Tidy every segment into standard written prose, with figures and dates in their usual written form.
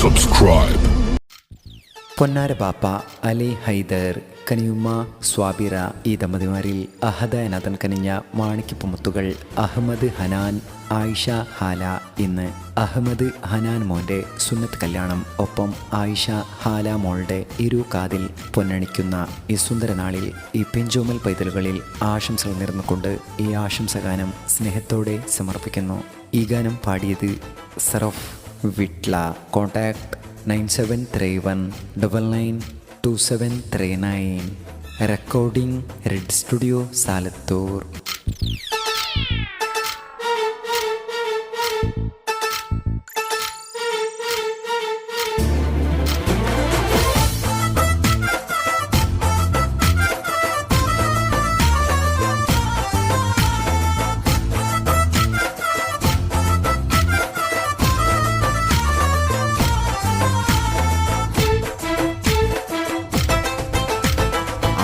subscribe. പൊന്നാര ബാപ്പ, അലി ഹൈദർ, കനിയുമ്മ സ്വാബിറ ഈ ദമ്പതിമാരിൽ അഹദ അനാഥൻ കനിഞ്ഞ മാണിക്യപ്പുമുത്തുകൾ അഹമ്മദ് ഹനാൻ, ആയിഷ ഹാല. ഇന്ന് അഹമ്മദ് ഹനാൻ മോൻ്റെ സുന്നത്ത് കല്യാണം. ഒപ്പം ആയിഷ ഹാല മോളുടെ കാതിൽ പൊന്നണിക്കുന്ന ഈ സുന്ദരനാളിൽ ഈ പെഞ്ചോമൽ പൈതലുകളിൽ ആശംസകൾ നേർന്നുകൊണ്ട് ഈ ആശംസഗാനം സ്നേഹത്തോടെ സമർപ്പിക്കുന്നു. ഈ ഗാനം പാടിയത് Saraf Vitla. Contact 9731992739. Recording red studio Salathur.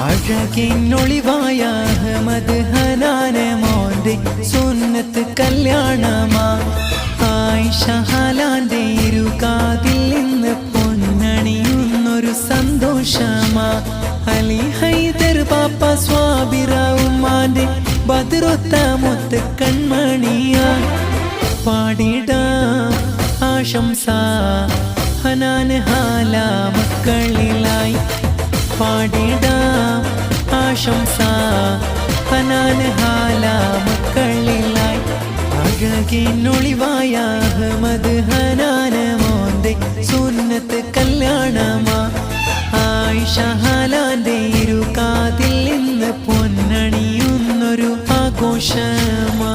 അഴകിനൊളിവായ അഹമ്മദ് ഹനാൻ മോന്റെ സുന്നത്ത് കല്യാണമാ. ആയിഷ ഹാലാന്റെ കാതിൽ നിന്ന് പൊന്നണിയുന്നൊരു സന്തോഷമാ. അലി ഹൈദർ പാപ്പ സ്വാബിറ ഉമ്മാന്റെ ബദ്രൊത്ത മുത്ത് കൺമണിയാ. പാടിടാം ആശംസ ഹനാൻ ഹാല മക്കളിലായി. പാടിടാം ആശംസ ഹനാൻ ഹാല മക്കളിലായി. അഴകിനൊളിവായ അഹമ്മദ് ഹനാൻ മോന്റെ സുന്നത്ത് കല്യാണമാ. ആയിഷ ഹാലാന്റെ കാതിൽ നിന്ന് പൊന്നണിയുന്നൊരു ആഘോഷമാ.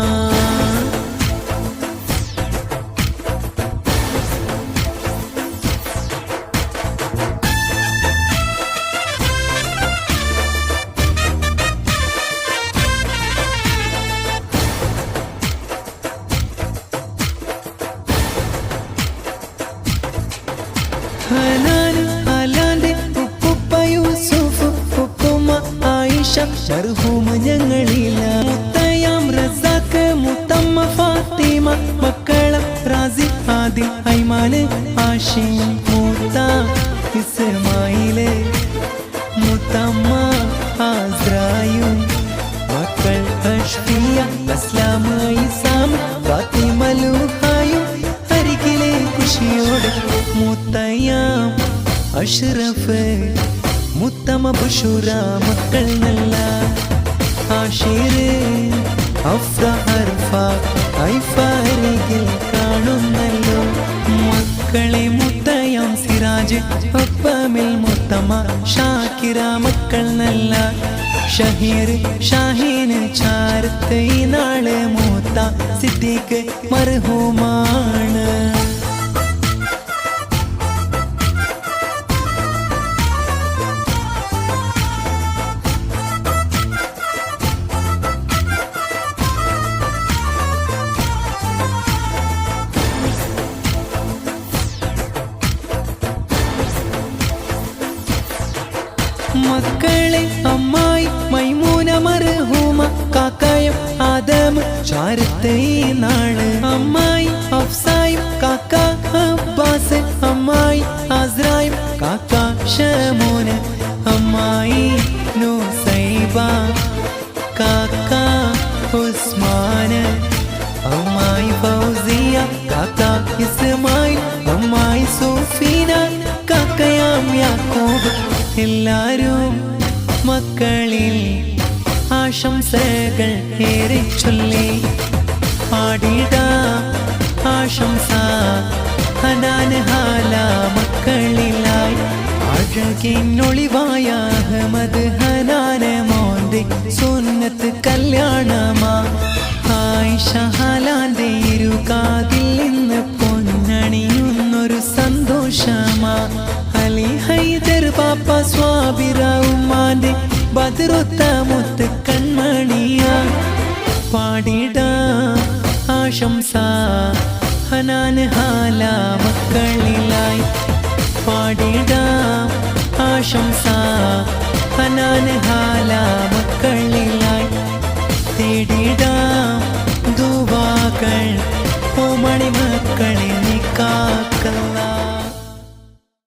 ഹനാൻ ഹാലാന്റെ ഉപ്പുപ്പ യൂസുഫ്, ഉപ്പുമ്മ ആയിഷ, മർഹൂമ ഞങ്ങളില. മുത്തയാം റസാഖ്, മുത്തമ്മ ഫാത്തിമ, മക്കള റാസി, ആദിൽ, ഐമാന്, ആഷിം, മൂത്ത ഇസ്മായില്, മുത്തമ്മ ആസ്രായും, മക്കൾ അഷ്ഫിയ, അസ്ലാം, ഇസാം, ഫാത്തിമ, ലൂഹായും അരികിലെ ഖുഷിയോട്. മുത്തയ്യാം അഷ്റഫ്, മുത്തമ ബുഷുറ മക്കൾ നല്ല. ആഷിർ അഫ്ര അർഫ ഐഫ അരികിൽ കാണുന്നല്ലോ. മക്കളെ മുത്തയ്യാം സിറാജ്, ഒപ്പമിൽ മുത്തമ ഷാക്കിറ മക്കൾ നല്ല. ഷഹീർ ഷാഹീന് ചാരത്ത് ഈ നാള് മൂത്ത സിദ്ദീഖ് മർഹൂമാണ്. മക്കളെ അമ്മായി മൈമൂന മർഹൂമ, കാക്കായം ആദം ചാരത്ത് ഈ നാള്. അമ്മായി അഫ്സായും കാക്ക അബ്ബാസ്, അമ്മായി ആസ്രായും കാക്ക ഷമൂന്, അമ്മായി നൂസൈബ കാക്ക ഉസ്മാന്, അമ്മായി ഫൗസിയ കാക്ക ഇസ്മായിൽ, അമ്മായി സൂഫീന കാക്കയാം യാക്കൂബ്. എല്ലാരും മക്കളിൽ ആശംസകൾ ഏറെ ചൊല്ലി. പാടിടാം ആശംസ ഹനാൻ ഹാല മക്കളിലായി. അഴകിനൊളിവായ അഹമ്മദ് ഹനാൻ മോന്റെ സുന്നത്ത് കല്യാണമാ. ആയിഷ ഹാലാന്റെ കാതിൽ നിന്ന് പൊന്നണിയുന്നൊരു സന്തോഷമാ. അലി ഹൈദർ പാപ്പ സ്വാബിറ ഉമ്മാന്റെ ബദ്രൊത്ത മുത്ത് കൺമണിയാ. പാടിടാം ആശംസ ഹനാൻ ഹാല മക്കളിലായി. പാടിടാം ആശംസ ഹനാൻ ഹാല മക്കളിലായി. തേടിടാം ദുവാകൾ ഓ മണിമക്കളെ നിക്കാക്ക